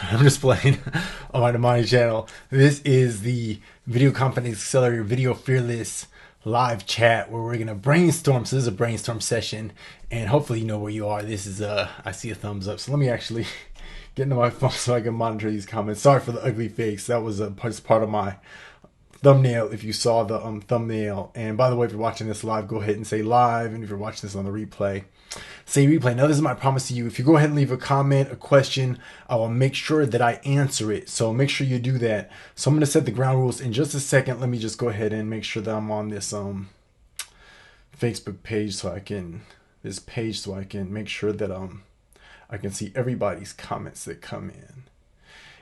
I'm just playing on my Amani channel. This is the Video Confidence Accelerator Video Fearless live chat where we're gonna brainstorm. So this is a brainstorm session, and hopefully you know where you are. This is I see a thumbs up. So let me actually get into my phone so I can monitor these comments. Sorry for the ugly face. That was part of my thumbnail. If you saw the thumbnail, and by the way, if you're watching this live, go ahead and say live, and if you're watching this on the replay, say replay. Now this is my promise to you. If you go ahead and leave a comment, a question, I will make sure that I answer it. So make sure you do that. So I'm going to set the ground rules in just a second. Let me just go ahead and make sure that I'm on this Facebook page so I can make sure that I can see everybody's comments that come in.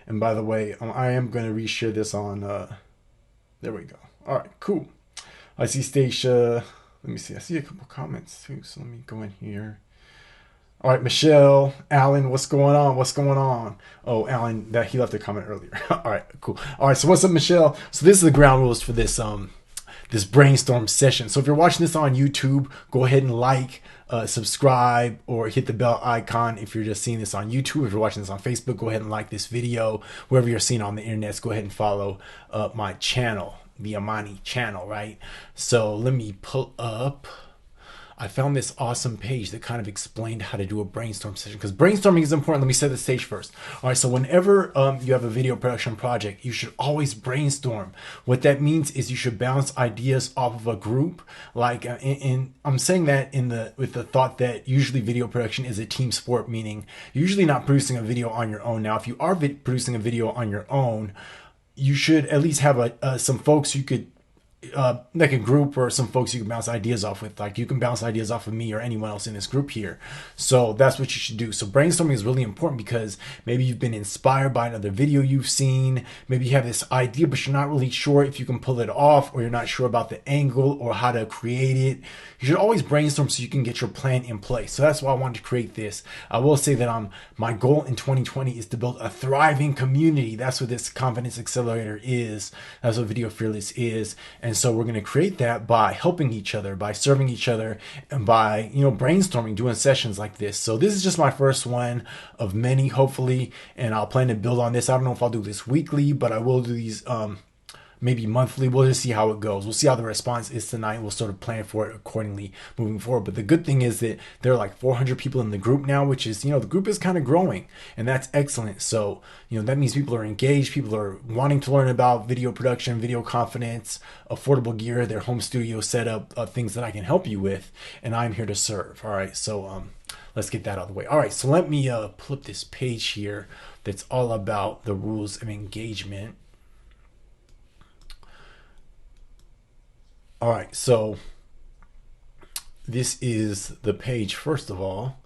And by the way, I am going to reshare this on there we go. All right, cool. I see Stacia. Let me see. I see a couple comments too. So let me go in here. All right, Michelle, Alan, what's going on? What's going on? Oh, Alan, that he left a comment earlier. All right, cool. All right, so what's up, Michelle? So this is the ground rules for this this brainstorm session. So if you're watching this on YouTube, go ahead and like, subscribe, or hit the bell icon. If you're just seeing this on YouTube, if you're watching this on Facebook, go ahead and like this video. Wherever you're seeing on the internet, go ahead and follow my channel, the Amani Channel, right? So let me pull up. I found this awesome page that kind of explained how to do a brainstorm session, because brainstorming is important. Let me set the stage first. All right, so whenever you have a video production project, you should always brainstorm. What that means is you should bounce ideas off of a group. Like, I'm saying that with the thought that usually video production is a team sport, meaning you're usually not producing a video on your own. Now, if you are producing a video on your own, you should at least have some folks you could like a group, or some folks you can bounce ideas off with. Like, you can bounce ideas off of me or anyone else in this group here. So that's what you should do. So brainstorming is really important, because maybe you've been inspired by another video you've seen. Maybe you have this idea, but you're not really sure if you can pull it off, or you're not sure about the angle or how to create it. You should always brainstorm so you can get your plan in place. So that's why I wanted to create this. I will say that my goal in 2020 is to build a thriving community. That's what this Confidence Accelerator is. That's what Video Fearless is. And so we're going to create that by helping each other, by serving each other, and by, brainstorming, doing sessions like this. So this is just my first one of many, hopefully, and I'll plan to build on this. I don't know if I'll do this weekly, but I will do these maybe monthly. We'll just see how it goes. We'll see how the response is tonight. We'll sort of plan for it accordingly moving forward. But the good thing is that there are like 400 people in the group now, which is, the group is kind of growing, and that's excellent. So, that means people are engaged. People are wanting to learn about video production, video confidence, affordable gear, their home studio setup, things that I can help you with. And I'm here to serve. All right. So, let's get that out of the way. All right. So let me pull up this page here that's all about the rules of engagement. All right, so this is the page, first of all,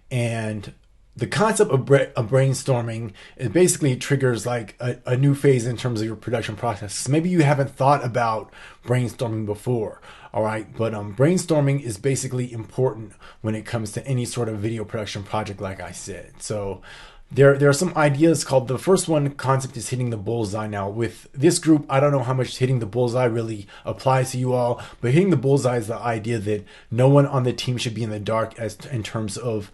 and the concept of brainstorming is basically it triggers like a new phase in terms of your production process. Maybe you haven't thought about brainstorming before, all right, but brainstorming is basically important when it comes to any sort of video production project, like I said. So there are some ideas called, the first one concept is hitting the bullseye. Now with this group, I don't know how much hitting the bullseye really applies to you all, but hitting the bullseye is the idea that no one on the team should be in the dark in terms of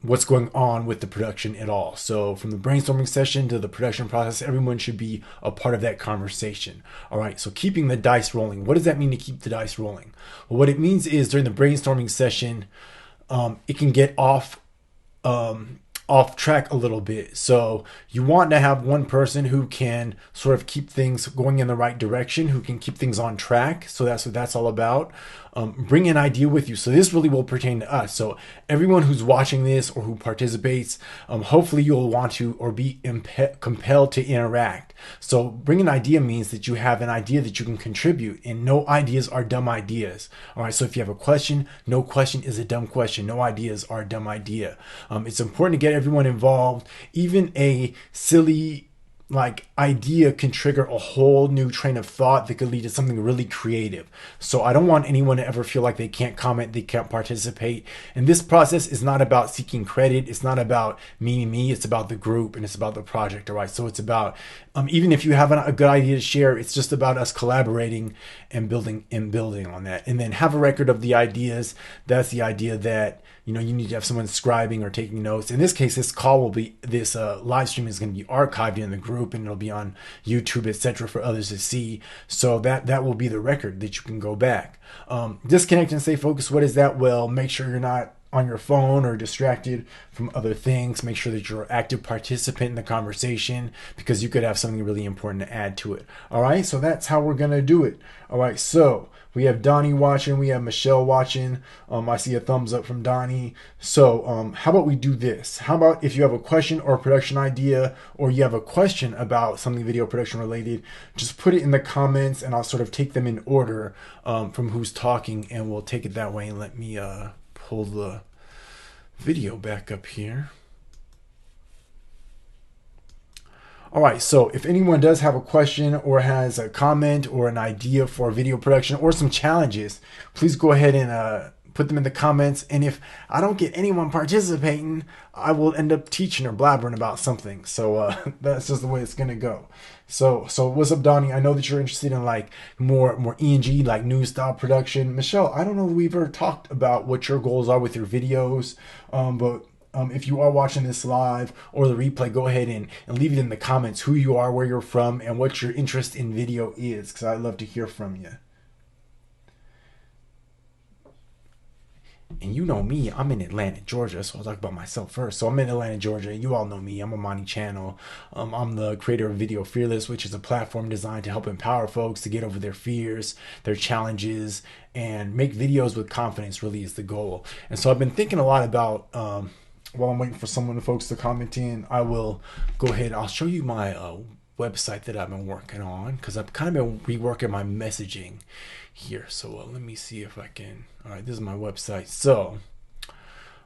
what's going on with the production at all. So from the brainstorming session to the production process, everyone should be a part of that conversation. All right, so keeping the dice rolling. What does that mean, to keep the dice rolling? Well, what it means is during the brainstorming session, it can get off track a little bit. So you want to have one person who can sort of keep things going in the right direction, who can keep things on track. So that's what that's all about. Bring an idea with you. So this really will pertain to us. So everyone who's watching this or who participates, hopefully you'll want to or be compelled to interact. So bring an idea means that you have an idea that you can contribute, and no ideas are dumb ideas. All right. So if you have a question, no question is a dumb question. No ideas are a dumb idea. It's important to get everyone involved. Even a silly idea can trigger a whole new train of thought that could lead to something really creative. So I don't want anyone to ever feel like they can't comment, they can't participate. And this process is not about seeking credit. It's not about me. It's about the group, and it's about the project. All right. So it's about, even if you have a good idea to share, it's just about us collaborating and building on that. And then have a record of the ideas. That's the idea that, you need to have someone scribing or taking notes. In this case, this live stream is going to be archived in the group, and it'll be on YouTube, etc., for others to see. So that will be the record that you can go back. Disconnect and stay focused. What is that? Well, make sure you're not on your phone or distracted from other things. Make sure that you're an active participant in the conversation, because you could have something really important to add to it. All right, so that's how we're gonna do it. All right, so we have Donnie watching, we have Michelle watching. I see a thumbs up from Donnie. So how about we do this? How about if you have a question or a production idea, or you have a question about something video production related, just put it in the comments and I'll sort of take them in order from who's talking, and we'll take it that way. And let me pull the video back up here. All right, so if anyone does have a question or has a comment or an idea for video production or some challenges, please go ahead and put them in the comments. And if I don't get anyone participating, I will end up teaching or blabbering about something. So that's just the way it's gonna go. So what's up, Donnie? I know that you're interested in like more ENG, like news style production. Michelle, I don't know if we've ever talked about what your goals are with your videos, but if you are watching this live or the replay, go ahead and leave it in the comments who you are, where you're from, and what your interest in video is, because I'd love to hear from you. And you know me, I'm in Atlanta, Georgia, so I'll talk about myself first. So I'm in Atlanta, Georgia. You all know me. I'm Amani Channel. I'm the creator of Video Fearless, which is a platform designed to help empower folks to get over their fears, their challenges, and make videos with confidence really is the goal. And so I've been thinking a lot about, while I'm waiting for folks to comment in, I will go ahead. I'll show you my website that I've been working on, because I've kind of been reworking my messaging here. So let me see if I can. All right, this is my website. So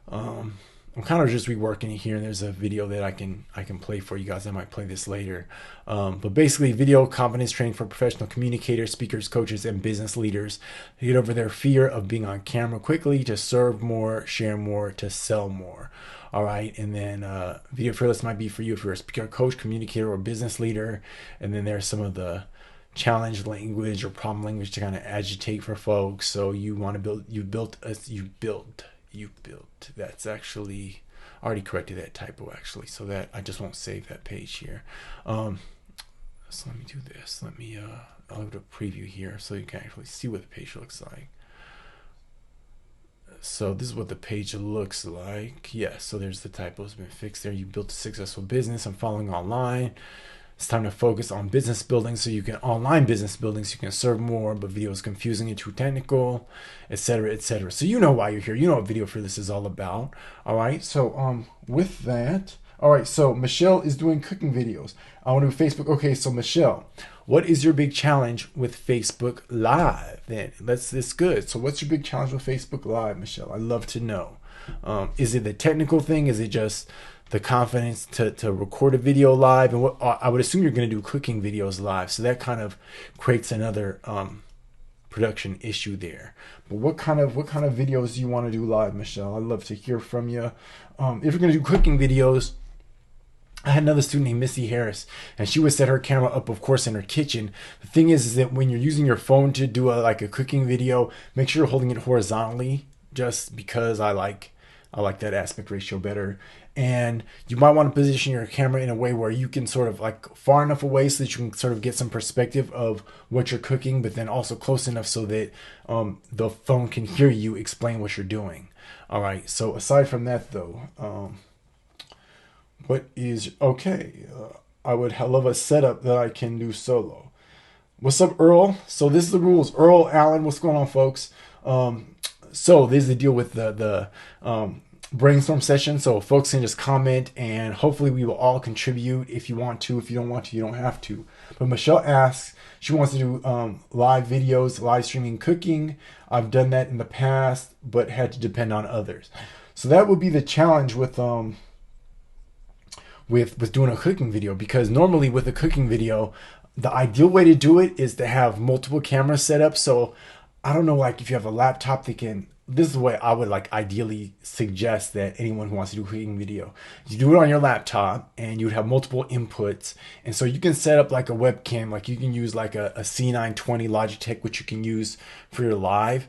I'm kind of just reworking it here, and there's a video that I can play for you guys. I might play this later. But basically, video confidence training for professional communicators, speakers, coaches, and business leaders to get over their fear of being on camera quickly, to serve more, share more, to sell more. All right, and then Video Fearless might be for you if you're a speaker, coach, communicator, or business leader. And then there's some of the challenge language or problem language to kind of agitate for folks. So you want to build, you built. That's actually, I already corrected that typo actually, so that I just won't save that page here. So let me do this. I'll go to preview here so you can actually see what the page looks like. So this is what the page looks like. Yeah, so there's the typos been fixed there. You built a successful business. I'm following online. It's time to focus on business building, so you can online business building, so you can serve more, but video is confusing and too technical, etc., etc. So you know why you're here. You know what Video Fearless is all about. All right. So with that, all right. So Michelle is doing cooking videos. I want to do Facebook. Okay. So Michelle, what is your big challenge with Facebook Live? Then that's good. So what's your big challenge with Facebook Live, Michelle? I'd love to know. Is it the technical thing? Is it just the confidence to record a video live? And what I would assume you're going to do cooking videos live, so that kind of creates another production issue there. But what kind of videos do you want to do live, Michelle? I'd love to hear from you. If you're going to do cooking videos, I had another student named Missy Harris, and she would set her camera up, of course, in her kitchen. The thing is that when you're using your phone to do a cooking video, make sure you're holding it horizontally, just because I like that aspect ratio better. And you might want to position your camera in a way where you can sort of far enough away so that you can sort of get some perspective of what you're cooking, but then also close enough so that the phone can hear you explain what you're doing. All right. So aside from that, though, what is okay? I would love a setup that I can do solo. What's up, Earl? So this is the rules. Earl Allen, what's going on, folks? So this is the deal with the brainstorm session. So folks can just comment, and hopefully we will all contribute if you want to. If you don't want to, you don't have to. But Michelle asks, she wants to do live videos, live streaming cooking. I've done that in the past, but had to depend on others. So that would be the challenge with doing a cooking video, because normally with a cooking video, the ideal way to do it is to have multiple cameras set up. So I don't know, if you have a laptop that can, this is the way I would ideally suggest that anyone who wants to do a cooking video, you do it on your laptop, and you would have multiple inputs. And so you can set up a webcam, you can use a C920 Logitech, which you can use for your live.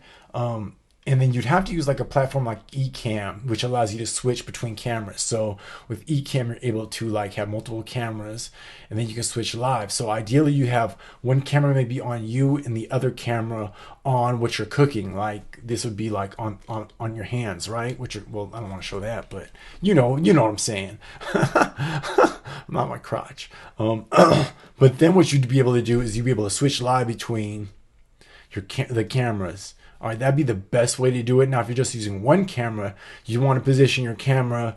And then you'd have to use like a platform like Ecamm, which allows you to switch between cameras. So with Ecamm, you're able to like have multiple cameras, and then you can switch live. So ideally, you have one camera maybe on you and the other camera on what you're cooking. Like this would be like on your hands, right? Which are, well, I don't want to show that, but you know what I'm saying. Not my crotch. But then what you'd be able to do is you'd be able to switch live between the cameras. All right, that'd be the best way to do it. Now, if you're just using one camera, you want to position your camera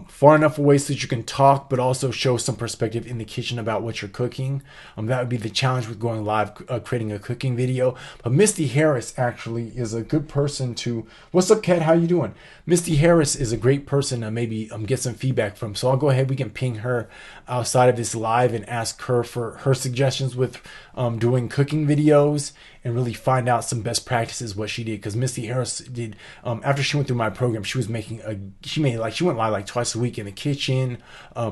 far enough away so that you can talk, but also show some perspective in the kitchen about what you're cooking. That would be the challenge with going live, creating a cooking video. But Misty Harris actually is a good person to. What's up, Kat? How you doing? Misty Harris is a great person to maybe get some feedback from. So I'll go ahead. We can ping her outside of this live and ask her for her suggestions with doing cooking videos and really find out some best practices what she did, because Misty Harris did after she went through my program, she went live like twice a week in the kitchen,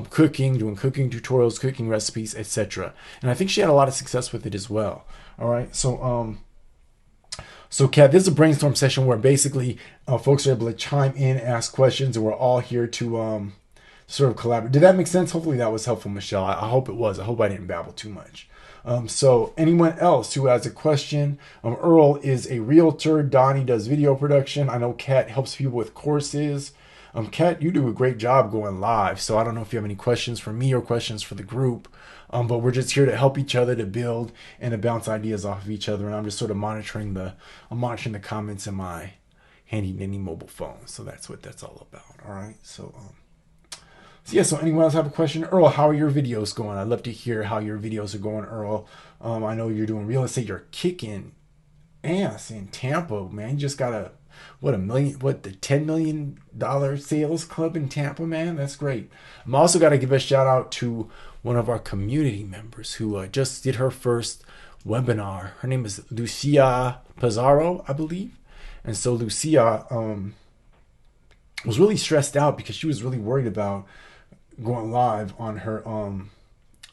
cooking, doing cooking tutorials, cooking recipes, etc. And I think she had a lot of success with it as well. All right, so Kat, this is a brainstorm session where basically folks are able to chime in, ask questions, and we're all here to sort of collaborate. Did that make sense? Hopefully that was helpful, Michelle. I hope it was. I hope I didn't babble too much. So anyone else who has a question? Earl is a realtor. Donnie does video production. I know Kat helps people with courses. Kat, you do a great job going live. So I don't know if you have any questions for me or questions for the group. But we're just here to help each other, to build and to bounce ideas off of each other. And I'm just sort of monitoring the comments in my handy dandy mobile phone. So that's what that's all about. All right. So so anyone else have a question? Earl, how are your videos going? I'd love to hear how your videos are going, Earl. I know you're doing real estate. You're kicking ass in Tampa, man. You just got the $10 million sales club in Tampa, man. That's great. I'm also got to give a shout out to one of our community members who just did her first webinar. Her name is Lucia Pizarro, I believe. And so Lucia was really stressed out because she was really worried about going live on her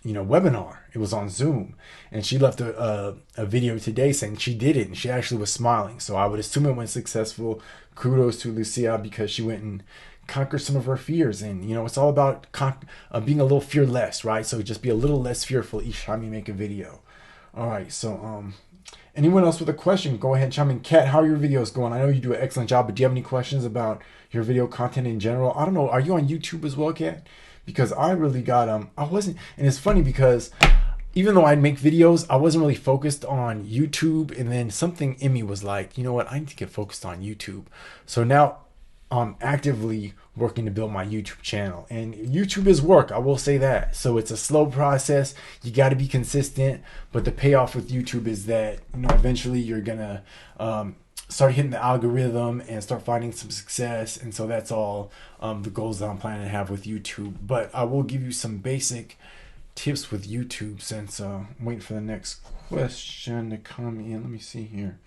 webinar. It was on Zoom, and she left a video today saying she did it and she actually was smiling. So I would assume it went successful. Kudos to Lucia, because she went and conquered some of her fears. And it's all about being a little fearless, right? So just be a little less fearful each time you make a video. All right, so anyone else with a question, go ahead and chime in. Kat, how are your videos going? I know you do an excellent job, but do you have any questions about your video content in general? I don't know, are you on YouTube as well, Kat? Because I really got I wasn't, and it's funny because even though I'd make videos, I wasn't really focused on YouTube. And then something in me was like, you know what, I need to get focused on YouTube. So now I'm actively working to build my YouTube channel, and YouTube is work, I will say that. So it's a slow process. You got to be consistent, but the payoff with YouTube is that eventually you're gonna start hitting the algorithm and start finding some success. And so that's all the goals that I'm planning to have with YouTube. But I will give you some basic tips with YouTube, since I'm waiting for the next question to come in. Let me see here.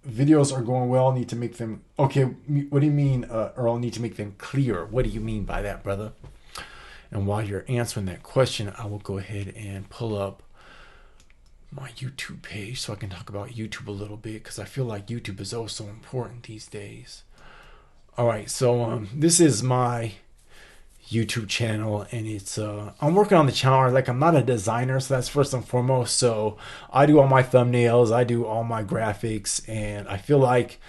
Videos are going well. Need to make them okay. What do you mean, Earl? Need to make them clear. What do you mean by that, brother? And while you're answering that question, I will go ahead and pull up my YouTube page so I can talk about YouTube a little bit, because I feel like YouTube is oh so important these days. All right, so this is my YouTube channel, and it's I'm working on the channel. Like, I'm not a designer, so that's first and foremost. So I do all my thumbnails, I do all my graphics, and I feel like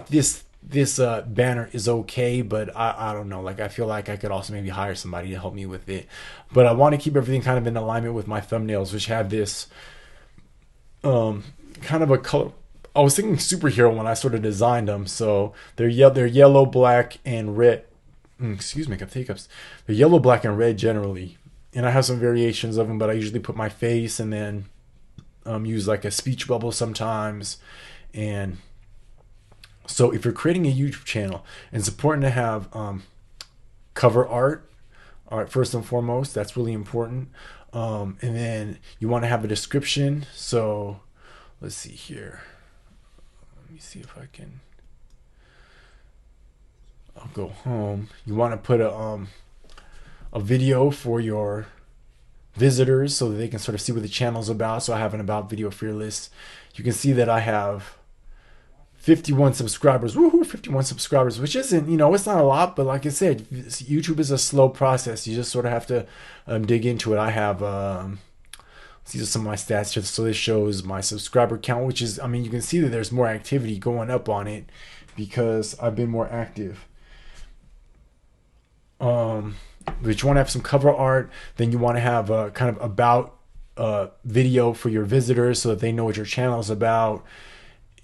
this banner is okay, but I don't know. Like, I feel like I could also maybe hire somebody to help me with it. But I want to keep everything kind of in alignment with my thumbnails, which have this kind of a color. I was thinking superhero when I sort of designed them. So they're yellow, black, and red. Excuse me, I have hiccups. They're yellow, black, and red generally. And I have some variations of them, but I usually put my face and then use like a speech bubble sometimes. And so if you're creating a YouTube channel, it's important to have cover art. All right, first and foremost, that's really important. And then you want to have a description. So let's see here. Let me see if I can. I'll go home. You want to put a video for your visitors so that they can sort of see what the channel's about. So I have an About Video Fearless. You can see that I have 51 subscribers. Woohoo, 51 subscribers, which isn't, it's not a lot, but like I said, YouTube is a slow process. You just sort of have to dig into it. I have, these are some of my stats here. So this shows my subscriber count, which is, you can see that there's more activity going up on it because I've been more active. But you want to have some cover art, then you want to have a kind of about video for your visitors so that they know what your channel is about.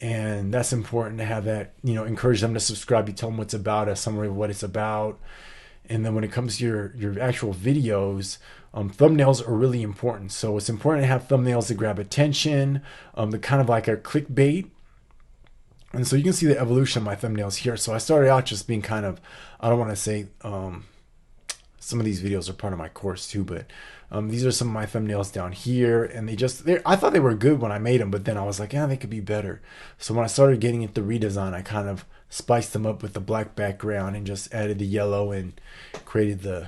And that's important to have that, encourage them to subscribe. You tell them what's about, a summary of what it's about. And then when it comes to your actual videos, thumbnails are really important. So it's important to have thumbnails that grab attention, the kind of like a clickbait. And so you can see the evolution of my thumbnails here. So I started out just being kind of, I don't want to say, some of these videos are part of my course too, but these are some of my thumbnails down here, and I thought they were good when I made them, but then I was like, yeah, they could be better. So when I started getting into redesign, I kind of spiced them up with the black background and just added the yellow and created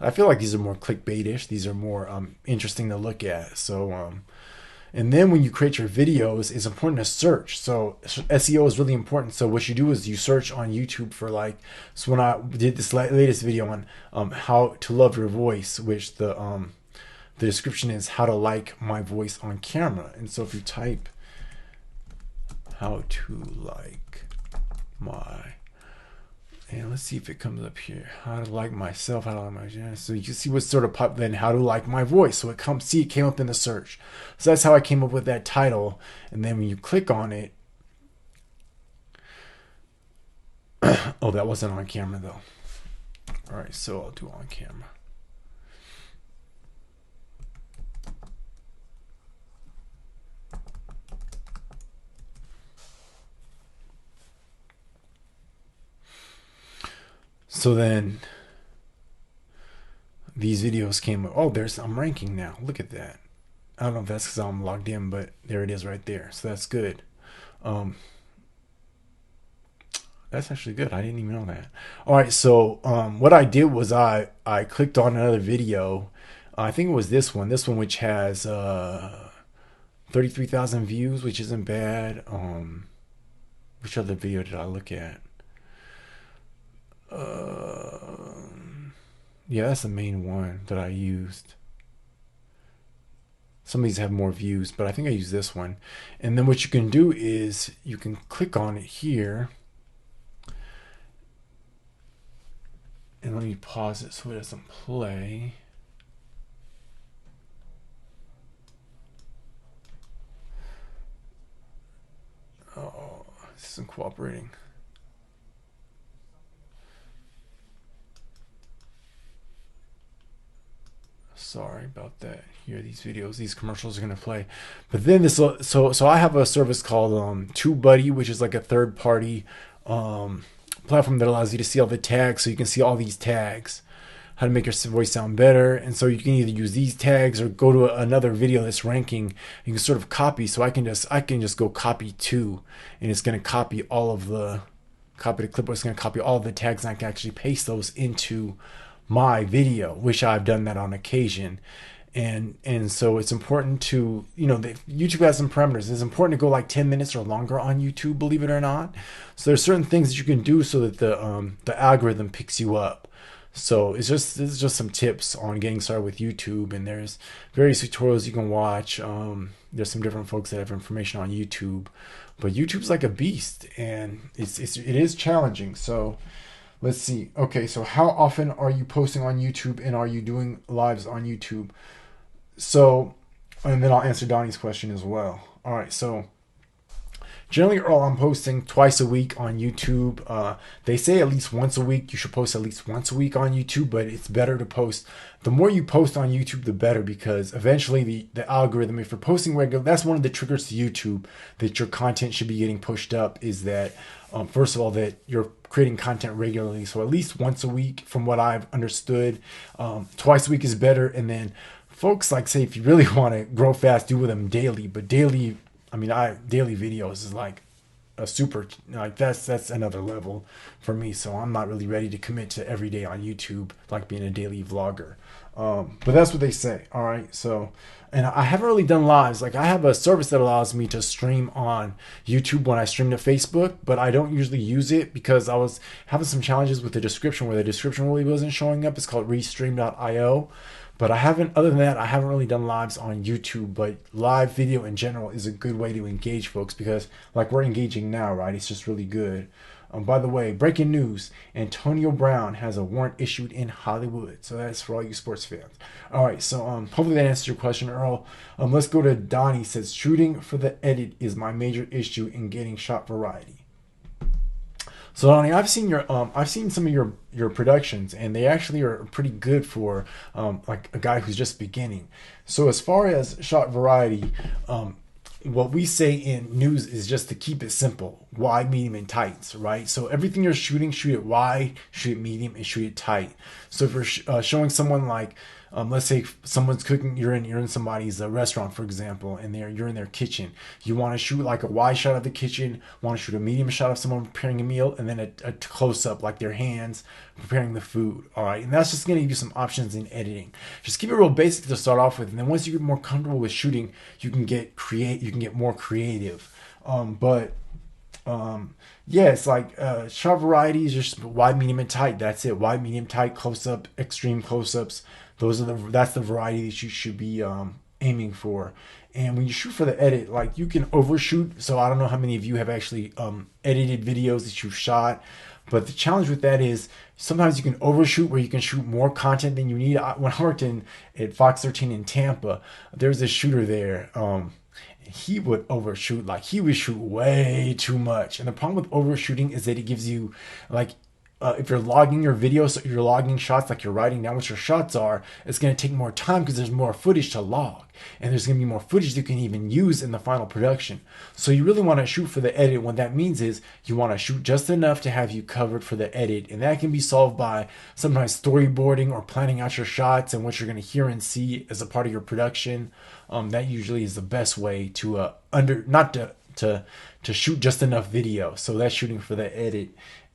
I feel like these are more clickbait-ish. These are more interesting to look at. So and then when you create your videos, it's important to search. So SEO is really important. So what you do is you search on YouTube for so when I did this latest video on how to love your voice, which the description is how to like my voice on camera. And so if you type how to like and let's see if it comes up here. How to like myself, how to like my channel. So you can see what's sort of popped, then how to like my voice. So it came up in the search. So that's how I came up with that title. And then when you click on it, oh, that wasn't on camera though. All right, so I'll do on camera. So then these videos came up. Oh, I'm ranking now. Look at that. I don't know if that's because I'm logged in, but there it is right there. So that's good. That's actually good. I didn't even know that. All right. So what I did was I clicked on another video. I think it was this one which has 33,000 views, which isn't bad. Which other video did I look at? Yeah, that's the main one that I used. Some of these have more views, but I think I used this one. And then what you can do is you can click on it here. And let me pause it so it doesn't play. Oh, this isn't cooperating. Sorry about that. Here, these commercials are gonna play. But then so I have a service called TubeBuddy, which is like a third-party platform that allows you to see all the tags, so you can see all these tags, how to make your voice sound better. And so you can either use these tags or go to another video that's ranking. You can sort of copy. So I can just go copy two, and it's gonna copy all of the clipboard. It's gonna copy all of the tags, and I can actually paste those into my video, which I've done that on occasion. And so it's important to, YouTube has some parameters. It's important to go like 10 minutes or longer on YouTube, believe it or not. So there's certain things that you can do so that the algorithm picks you up. So this is just some tips on getting started with YouTube, and there's various tutorials you can watch. There's some different folks that have information on YouTube, but YouTube's like a beast, and it is challenging. So let's see. Okay, so how often are you posting on YouTube, and are you doing lives on YouTube? So, and then I'll answer Donnie's question as well. All right, so generally, Earl, I'm posting twice a week on YouTube. They say at least once a week. You should post at least once a week on YouTube, but it's better to post. The more you post on YouTube, the better, because eventually the algorithm, if you're posting regular, that's one of the triggers to YouTube that your content should be getting pushed up, is that, first of all, that you're creating content regularly. So at least once a week, from what I've understood. Twice a week is better. And then folks say if you really want to grow fast, do with them daily. But daily videos is like a super, like that's another level for me. So I'm not really ready to commit to every day on YouTube, like being a daily vlogger. But that's what they say. All right. So, and I haven't really done lives. Like I have a service that allows me to stream on YouTube when I stream to Facebook, but I don't usually use it because I was having some challenges with the description where the description really wasn't showing up. It's called restream.io. But I haven't, other than that, I haven't really done lives on YouTube. But live video in general is a good way to engage folks because, like we're engaging now, right? It's just really good. By the way, breaking news: Antonio Brown has a warrant issued in Hollywood. So that's for all you sports fans. All right, so hopefully that answers your question, Earl. Let's go to Donnie. Says shooting for the edit is my major issue in getting shot variety. So Donnie, I've seen some of your productions, and they actually are pretty good for like a guy who's just beginning. So as far as shot variety, what we say in news is just to keep it simple: wide, medium, and tights, right? So everything you're shooting, shoot it wide, shoot it medium, and shoot it tight. So if you're showing someone like, let's say someone's cooking, you're in somebody's restaurant, for example, and you're in their kitchen. You want to shoot like a wide shot of the kitchen, want to shoot a medium shot of someone preparing a meal, and then a close up like their hands preparing the food. All right, and that's just going to give you some options in editing. Just keep it real basic to start off with, and then once you get more comfortable with shooting, you can get more creative. Yeah, it's like shot variety is just wide, medium, and tight. That's it. Wide, medium, tight, close up, extreme close ups. That's the variety that you should be aiming for. And when you shoot for the edit, like you can overshoot. So I don't know how many of you have actually edited videos that you've shot, but the challenge with that is sometimes you can overshoot where you can shoot more content than you need. When I worked at Fox 13 in Tampa, there's this shooter there. He would overshoot, like he would shoot way too much. And the problem with overshooting is that it gives you like, if you're logging your video, so you're logging shots, like you're writing down what your shots are, it's going to take more time because there's more footage to log. And there's going to be more footage you can even use in the final production. So you really want to shoot for the edit. What that means is you want to shoot just enough to have you covered for the edit. And that can be solved by sometimes storyboarding or planning out your shots and what you're going to hear and see as a part of your production. That usually is the best way to to shoot just enough video. So that's shooting for the edit.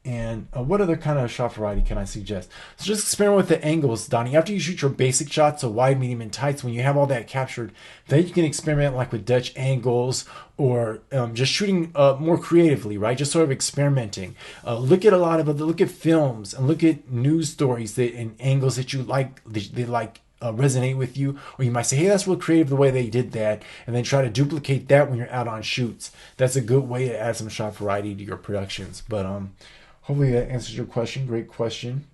And what other kind of shot variety can I suggest? So just experiment with the angles, Donnie. After you shoot your basic shots, so wide, medium, and tights, when you have all that captured, then you can experiment like with Dutch angles or just shooting more creatively, right? Just sort of experimenting. Look at films and look at news stories and angles that you like, they like. Resonate with you, or you might say, hey, that's real creative the way they did that, and then try to duplicate that when you're out on shoots. That's a good way to add some shot variety to your productions. But hopefully that answers your question. Great question.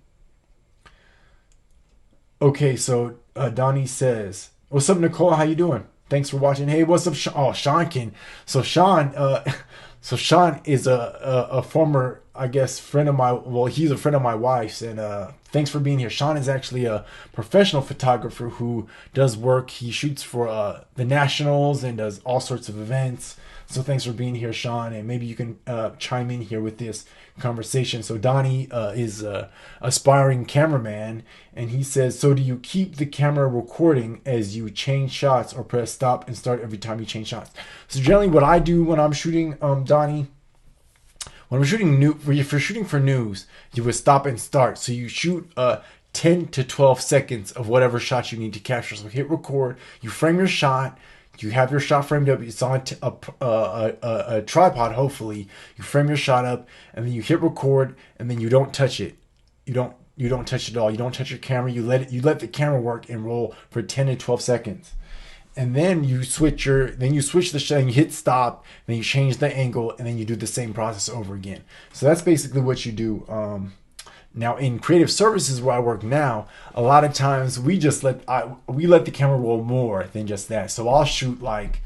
Okay, so Donnie says, what's up, Nicole? How you doing? Thanks for watching. Hey, what's up, Sean? Oh, Sean can. So Sean, Sean is a former, I guess, friend of my. Well, he's a friend of my wife's, and thanks for being here. Sean is actually a professional photographer who does work. He shoots for the Nationals and does all sorts of events. So thanks for being here, Sean, and maybe you can chime in here with this conversation. So Donnie is a aspiring cameraman, and he says, so do you keep the camera recording as you change shots or press stop and start every time you change shots? So generally what I do when I'm shooting, Donnie, when I'm shooting if you're shooting for news, you would stop and start. So you shoot 10 to 12 seconds of whatever shot you need to capture. So hit record, you frame your shot, you have your shot framed up. It's on a tripod, hopefully. You frame your shot up, and then you hit record, and then you don't touch it. You don't touch it at all. You don't touch your camera. You let the camera work and roll for 10 to 12 seconds. And then you switch the shot, and you hit stop, then you change the angle, and then you do the same process over again. So that's basically what you do. Now in creative services where I work now, a lot of times we let the camera roll more than just that. So I'll shoot like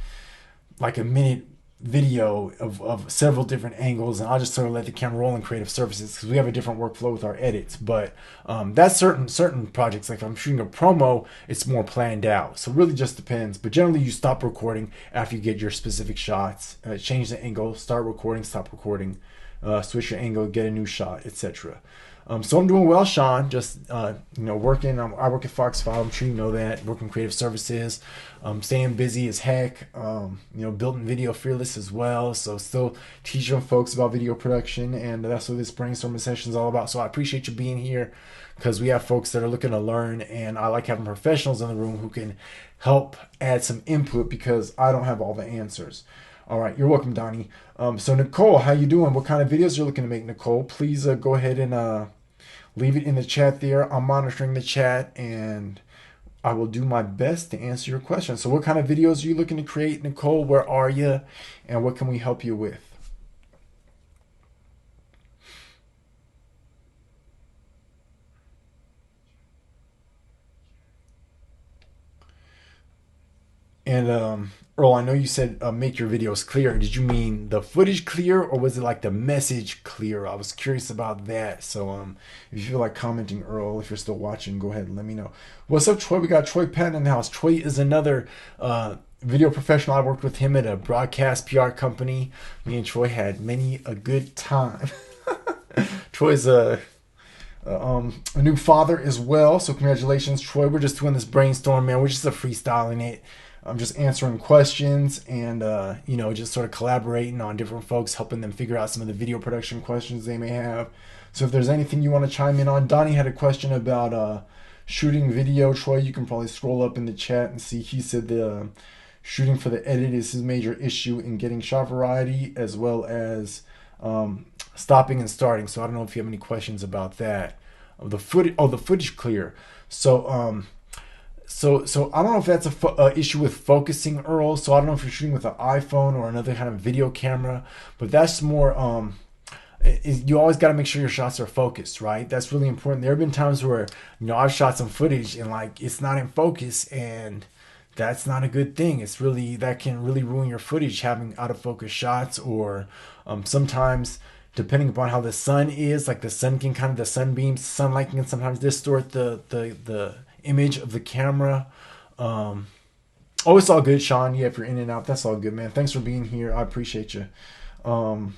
a minute video of several different angles, and I'll just sort of let the camera roll in creative services because we have a different workflow with our edits. But that's certain projects. Like if I'm shooting a promo, it's more planned out. So it really just depends. But generally you stop recording after you get your specific shots, change the angle, start recording, stop recording, switch your angle, get a new shot, etc. So I'm doing well, Sean. Just working. I work at Foxfile. I'm sure you know that. Working creative services, staying busy as heck. Building Video Fearless as well. So still teaching folks about video production, and that's what this brainstorming session is all about. So I appreciate you being here because we have folks that are looking to learn, and I like having professionals in the room who can help add some input because I don't have all the answers. All right, you're welcome, Donnie. So Nicole, how you doing? What kind of videos you're looking to make, Nicole? Please go ahead and leave it in the chat there. I'm monitoring the chat, and I will do my best to answer your question. So what kind of videos are you looking to create, Nicole? Where are you? And what can we help you with? And Earl, I know you said make your videos clear. Did you mean the footage clear, or was it like the message clear? I was curious about that. So if you feel like commenting, Earl, if you're still watching, go ahead and let me know. What's up, Troy? We got Troy Patton in the house. Troy is another video professional. I worked with him at a broadcast PR company. Me and Troy had many a good time. Troy's a new father as well. So congratulations, Troy. We're just doing this brainstorm, man. We're just freestyling it. I'm just answering questions and just sort of collaborating on different folks, helping them figure out some of the video production questions they may have. So if there's anything you want to chime in on, Donnie had a question about shooting video. Troy, you can probably scroll up in the chat and see. He said the shooting for the edit is his major issue in getting shot variety as well as stopping and starting. So I don't know if you have any questions about that. The footage clear. So So I don't know if that's a issue with focusing, Earl. So I don't know if you're shooting with an iPhone or another kind of video camera, but that's more. You always got to make sure your shots are focused, right? That's really important. There have been times where I've shot some footage and like it's not in focus, and that's not a good thing. That can really ruin your footage having out of focus shots, or sometimes depending upon how the sun is, like the sunbeams, sunlight can sometimes distort the image of the camera. It's all good, Sean. Yeah, if you're in and out, that's all good, man. Thanks for being here. I appreciate you. So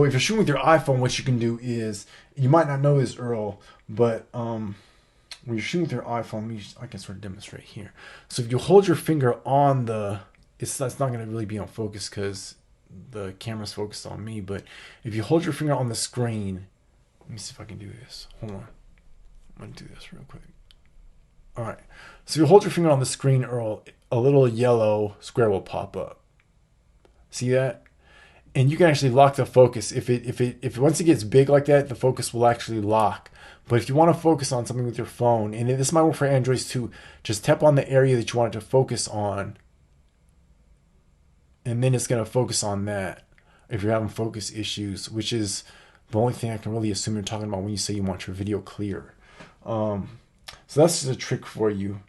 if you're shooting with your iPhone, what you can do is, you might not know this, Earl, but when you're shooting with your iPhone, I can sort of demonstrate here. So if you hold your finger on that's not going to really be on focus because the camera's focused on me, but if you hold your finger on the screen, let me see if I can do this. Hold on. I'm going to do this real quick. All right. So you hold your finger on the screen, Earl, a little yellow square will pop up. See that? And you can actually lock the focus. If once it gets big like that, the focus will actually lock. But if you want to focus on something with your phone, and this might work for Androids too, just tap on the area that you want it to focus on, and then it's going to focus on that if you're having focus issues, which is the only thing I can really assume you're talking about when you say you want your video clear. So that's just a trick for you.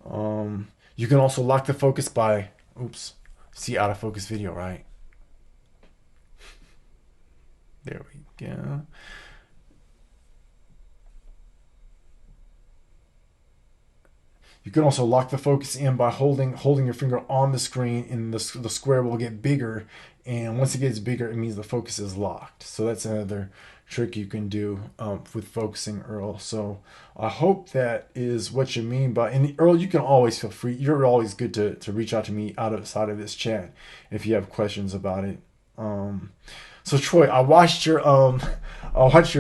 You can also lock the focus by, see out of focus video, right? There we go. You can also lock the focus in by holding your finger on the screen, and the square will get bigger. And once it gets bigger, it means the focus is locked. So that's another trick you can do with focusing, Earl. So I hope that is what you mean by. And Earl, you can always feel free. You're always good to reach out to me outside of this chat if you have questions about it. So Troy, I watched your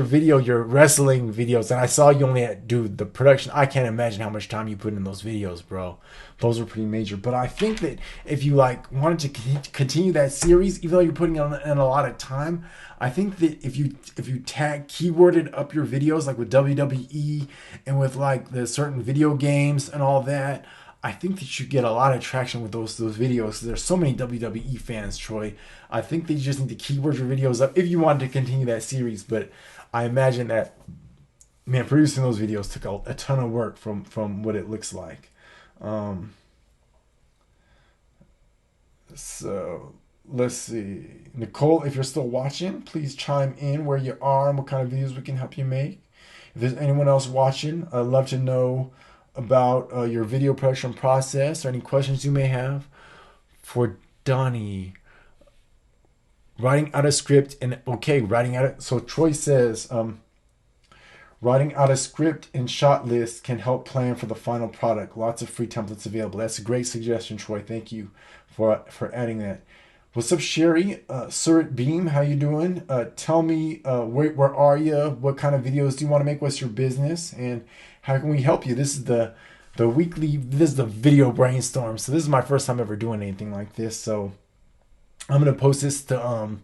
video, your wrestling videos, and I saw you only do the production. I can't imagine how much time you put in those videos, bro. Those were pretty major. But I think that if you wanted to continue that series, even though you're putting in a lot of time, I think that if you keyworded up your videos like with WWE and with like the certain video games and all that, I think that you get a lot of traction with those videos. There's so many WWE fans, Troy. I think that you just need to keyword your videos up if you wanted to continue that series. But I imagine that, man, producing those videos took a ton of work from what it looks like. So let's see. Nicole, if you're still watching, please chime in where you are and what kind of videos we can help you make. If there's anyone else watching, I'd love to know about your video production process or any questions you may have. For Donnie. Writing out a script and okay, writing out it. So Troy says, writing out a script and shot list can help plan for the final product. Lots of free templates available. That's a great suggestion, Troy. Thank you for adding that. What's up, Sherry? Surit Beam, how you doing? Tell me, where are you? What kind of videos do you want to make? What's your business? And how can we help you? This is the weekly, this is the video brainstorm. So this is my first time ever doing anything like this. So I'm going to post this to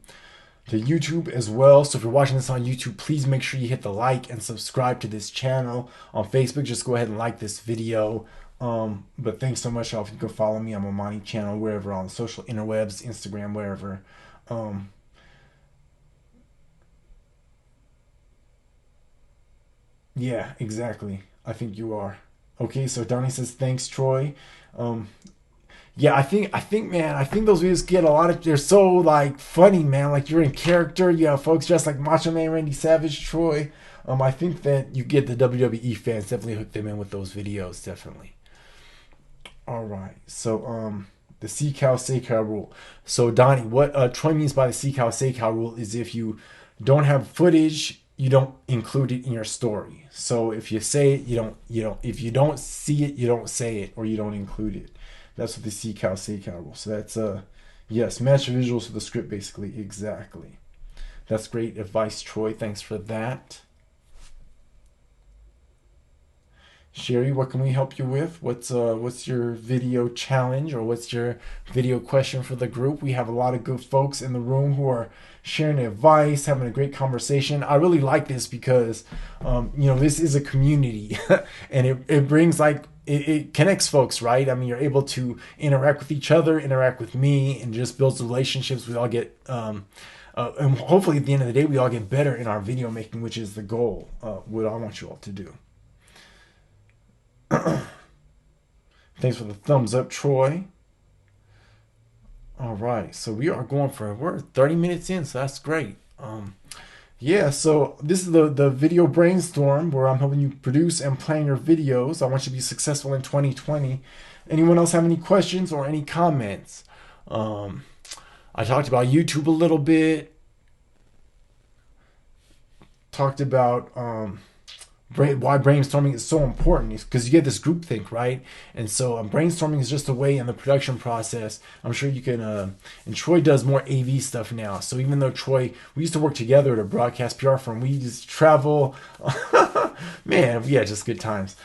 YouTube as well. So if you're watching this on YouTube, please make sure you hit the like and subscribe to this channel. On Facebook, just go ahead and like this video. But thanks so much, y'all. If you can follow me, I'm Amani Channel, wherever on the social interwebs, Instagram, wherever. Yeah, exactly. I think you are. Okay, so Donnie says thanks, Troy. Um, Yeah, man, I think those videos get a lot of, they're so like funny, man. Like you're in character. You have folks dressed like Macho Man Randy Savage, Troy. I think that you get the WWE fans, definitely hook them in with those videos, definitely. All right, so the see cow say cow rule. So Donnie, what Troy means by the see cow say cow rule is if you don't have footage, you don't include it in your story. So if you say it, you don't. If you don't see it, you don't say it, or you don't include it. That's what the see cow say cow rule. So that's yes, match your visuals to the script basically. Exactly. That's great advice, Troy. Thanks for that. Sherry, what can we help you with? What's your video challenge or what's your video question for the group? We have a lot of good folks in the room who are sharing advice, having a great conversation. I really like this because this is a community and it brings it connects folks, right? I mean, you're able to interact with each other, interact with me, and just builds relationships. We all get and hopefully at the end of the day we all get better in our video making, which is the goal. What I want you all to do. Thanks for the thumbs up, Troy. All right, so we're 30 minutes in, so that's great. Yeah, so this is the video brainstorm where I'm helping you produce and plan your videos. I want you to be successful in 2020. Anyone else have any questions or any comments? I talked about YouTube a little bit. Talked about why brainstorming is so important is because you get this group think, right? And so brainstorming is just a way in the production process. I'm sure you can, and Troy does more AV stuff now. So even though we used to work together at a broadcast PR firm, we just travel, man, yeah, just good times.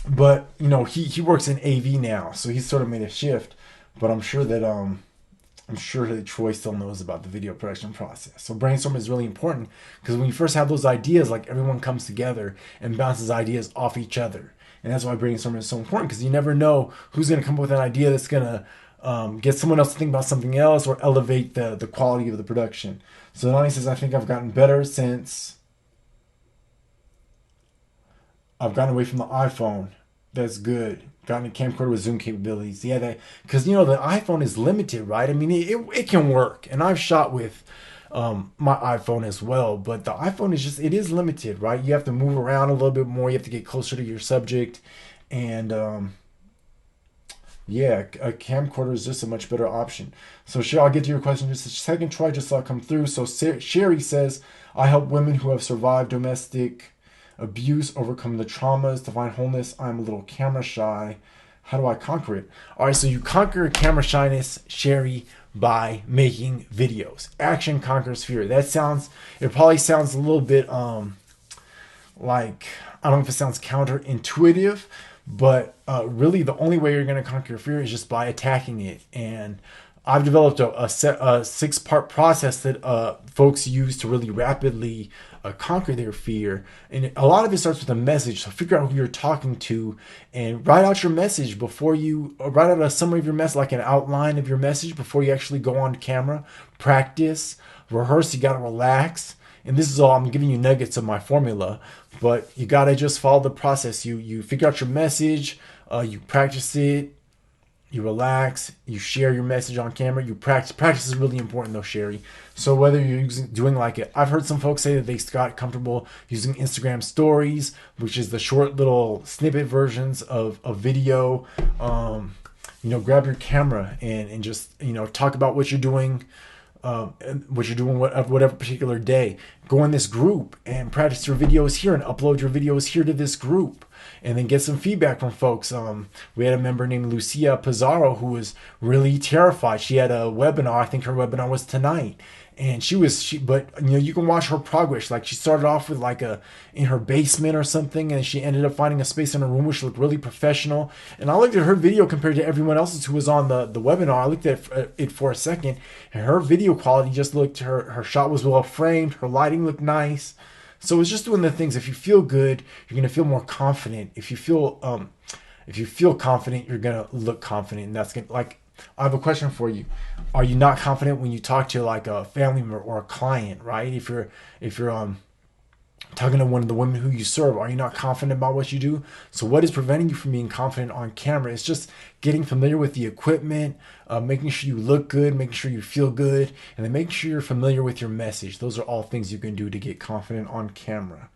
But he works in AV now, so he's sort of made a shift. But I'm sure that Troy still knows about the video production process. So brainstorming is really important because when you first have those ideas, like everyone comes together and bounces ideas off each other. And that's why brainstorming is so important because you never know who's going to come up with an idea that's going to get someone else to think about something else or elevate the quality of the production. So Lonnie says, I think I've gotten better since I've gotten away from the iPhone. That's good. Gotten a camcorder with zoom capabilities. Yeah, because the iPhone is limited, right? I mean, it can work, and I've shot with my iPhone as well, but the iPhone it is limited, right? You have to move around a little bit more. You have to get closer to your subject, and yeah, a camcorder is just a much better option. So Sherry, I'll get to your question in just a second. Troy just saw it come through. So Sherry says, I help women who have survived domestic abuse, overcome the traumas to find wholeness. I'm a little camera shy. How do I conquer it? All right, so you conquer camera shyness, Sherry, by making videos. Action conquers fear. It probably sounds a little bit like, I don't know if it sounds counterintuitive, but really the only way you're going to conquer your fear is just by attacking it. And I've developed a 6-part process that folks use to really rapidly conquer their fear. And a lot of it starts with a message. So figure out who you're talking to and write out your message before you write out a summary of your message, like an outline of your message before you actually go on camera. Practice, rehearse, you got to relax. And this is all, I'm giving you nuggets of my formula, but you got to just follow the process. You figure out your message, you practice it, you relax, you share your message on camera, you practice. Practice is really important though, Sherry. So whether you're doing like it, I've heard some folks say that they got comfortable using Instagram stories, which is the short little snippet versions of video. grab your camera and just, talk about what you're doing, whatever particular day. Go in this group and practice your videos here and upload your videos here to this group, and then get some feedback from folks. We had a member named Lucia Pizarro who was really terrified. She had a webinar. I think her webinar was tonight. And but you can watch her progress. Like, she started off with in her basement or something, and she ended up finding a space in her room which looked really professional. And I looked at her video compared to everyone else's who was on the webinar. I looked at it for a second, and her video quality just looked, her shot was well framed, her lighting looked nice. So it's just doing the things. If you feel good, you're gonna feel more confident. If you feel confident, you're gonna look confident, and that's gonna I have a question for you. Are you not confident when you talk to a family member or a client, right? If you're talking to one of the women who you serve, are you not confident about what you do? So what is preventing you from being confident on camera? It's just getting familiar with the equipment, making sure you look good, making sure you feel good, and then making sure you're familiar with your message. Those are all things you can do to get confident on camera.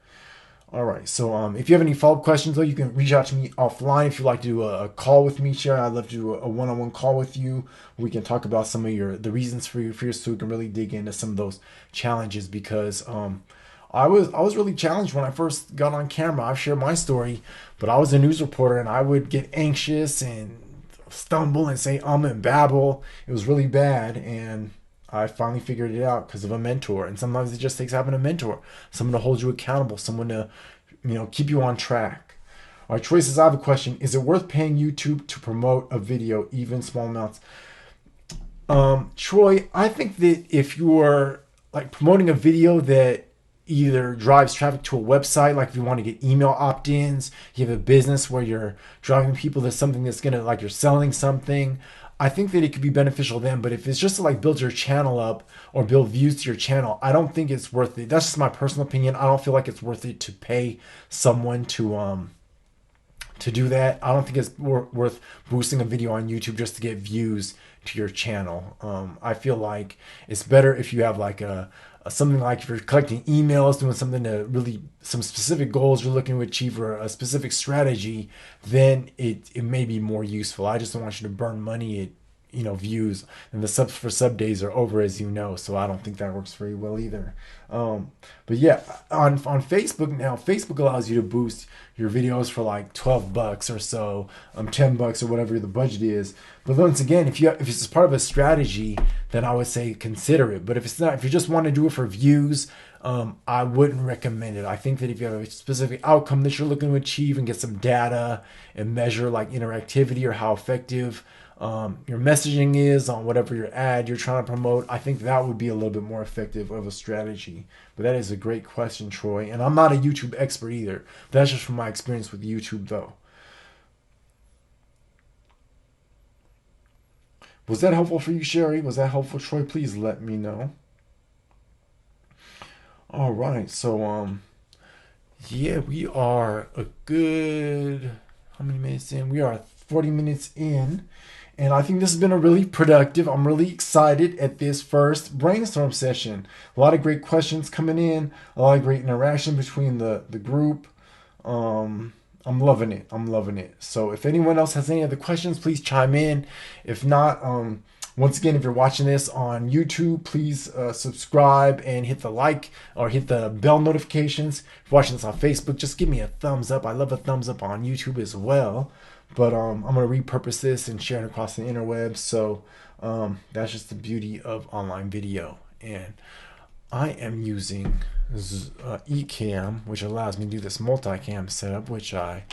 All right, so if you have any follow-up questions, though, you can reach out to me offline. If you'd like to do a call with me, Sharon, I'd love to do a one-on-one call with you. We can talk about some of the reasons for your fears, so we can really dig into some of those challenges, because I was really challenged when I first got on camera. I've shared my story, but I was a news reporter, and I would get anxious and stumble and say and babble. It was really bad, and I finally figured it out because of a mentor. And sometimes it just takes having a mentor, someone to hold you accountable, someone to, keep you on track. All right, Troy says, I have a question. Is it worth paying YouTube to promote a video, even small amounts? Troy, I think that if you're promoting a video that either drives traffic to a website, like if you want to get email opt-ins, you have a business where you're driving people to something that's going to, you're selling something, I think that it could be beneficial then. But if it's just to build your channel up or build views to your channel, I don't think it's worth it. That's just my personal opinion. I don't feel like it's worth it to pay someone to do that. I don't think it's worth boosting a video on YouTube just to get views to your channel. I feel like it's better if you have something if you're collecting emails, doing something to really, some specific goals you're looking to achieve or a specific strategy, then it may be more useful. I just don't want you to burn money at views, and the subs for sub days are over, as you know, so I don't think that works very well either. But yeah, on Facebook now, Facebook allows you to boost your videos for $12 or so, $10 or whatever the budget is. But once again, if it's part of a strategy, then I would say consider it. But if it's not, if you just want to do it for views, I wouldn't recommend it. I think that if you have a specific outcome that you're looking to achieve and get some data and measure interactivity or how effective your messaging is on whatever your ad you're trying to promote, I think that would be a little bit more effective of a strategy. But that is a great question, Troy. And I'm not a YouTube expert either. That's just from my experience with YouTube, though. Was that helpful for you, Sherry? Was that helpful, Troy? Please let me know. All right. So, yeah, we are a good, how many minutes in? We are 40 minutes in. And I think this has been a really productive. I'm really excited at this first brainstorm session. A lot of great questions coming in. A lot of great interaction between the group. I'm loving it. I'm loving it. So if anyone else has any other questions, please chime in. If not, once again, if you're watching this on YouTube, please subscribe and hit the like or hit the bell notifications. If you're watching this on Facebook, just give me a thumbs up. I love a thumbs up on YouTube as well. But I'm going to repurpose this and share it across the interwebs. So that's just the beauty of online video. And I am using Ecamm, which allows me to do this multicam setup, which I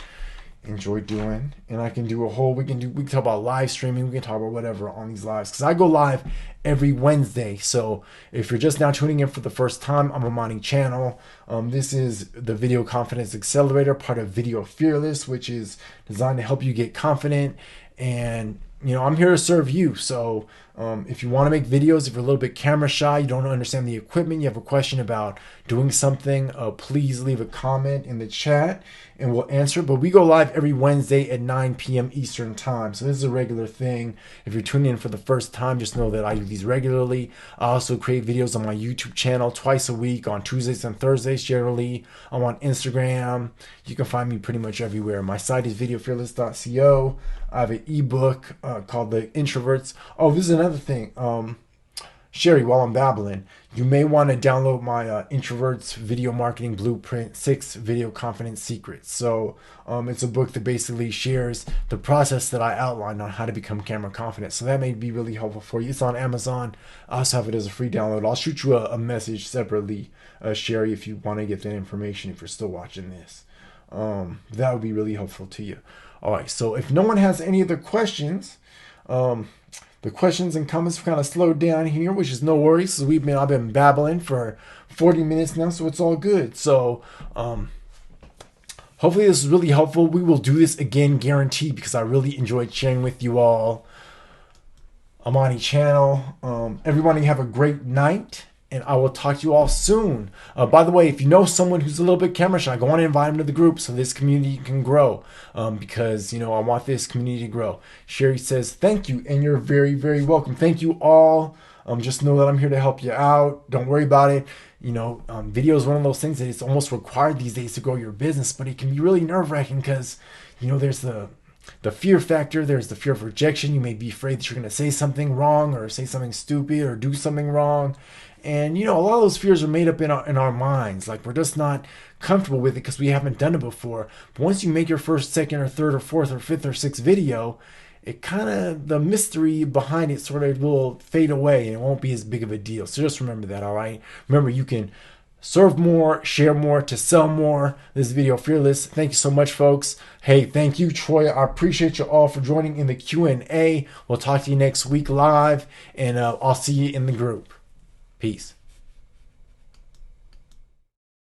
enjoy doing. And I can do we can talk about live streaming, we can talk about whatever on these lives, because I go live every Wednesday. So if you're just now tuning in for the first time, I'm Amani Channel. This is the Video Confidence Accelerator, part of Video Fearless, which is designed to help you get confident. And I'm here to serve you. So If you want to make videos, if you're a little bit camera shy, you don't understand the equipment, you have a question about doing something, please leave a comment in the chat and we'll answer. But we go live every Wednesday at 9 p.m. Eastern time. So this is a regular thing. If you're tuning in for the first time, just know that I do these regularly. I also create videos on my YouTube channel twice a week on Tuesdays and Thursdays generally. I'm on Instagram. You can find me pretty much everywhere. My site is videofearless.co. I have an ebook called The Introverts. Oh, this is another thing. Sherry, while I'm babbling, you may want to download my Introverts Video Marketing Blueprint 6 Video Confidence Secrets. So it's a book that basically shares the process that I outlined on how to become camera confident. So that may be really helpful for you. It's on Amazon. I also have it as a free download. I'll shoot you a message separately, Sherry, if you want to get that information, if you're still watching this. That would be really helpful to you. All right, so if no one has any other questions, the questions and comments have kind of slowed down here, which is no worries. So I've been babbling for 40 minutes now, so it's all good. So hopefully this is really helpful. We will do this again, guaranteed, because I really enjoyed sharing with you all. Amani Channel. Everybody have a great night, and I will talk to you all soon. By the way, if you know someone who's a little bit camera shy, go on and invite them to the group so this community can grow. Because, I want this community to grow. Sherry says, thank you, and you're very, very welcome. Thank you all. Just know that I'm here to help you out. Don't worry about it. Video is one of those things that it's almost required these days to grow your business, but it can be really nerve-wracking because, there's the fear factor, there's the fear of rejection. You may be afraid that you're going to say something wrong or say something stupid or do something wrong. And, a lot of those fears are made up in our minds. Like, we're just not comfortable with it because we haven't done it before. But once you make your first, second, or third, or fourth, or fifth, or sixth video, it the mystery behind it sort of will fade away and it won't be as big of a deal. So just remember that, all right? Remember, you can serve more, share more, to sell more. This is Video Fearless. Thank you so much, folks. Hey, thank you, Troy. I appreciate you all for joining in the Q&A. We'll talk to you next week live, and I'll see you in the group. Peace.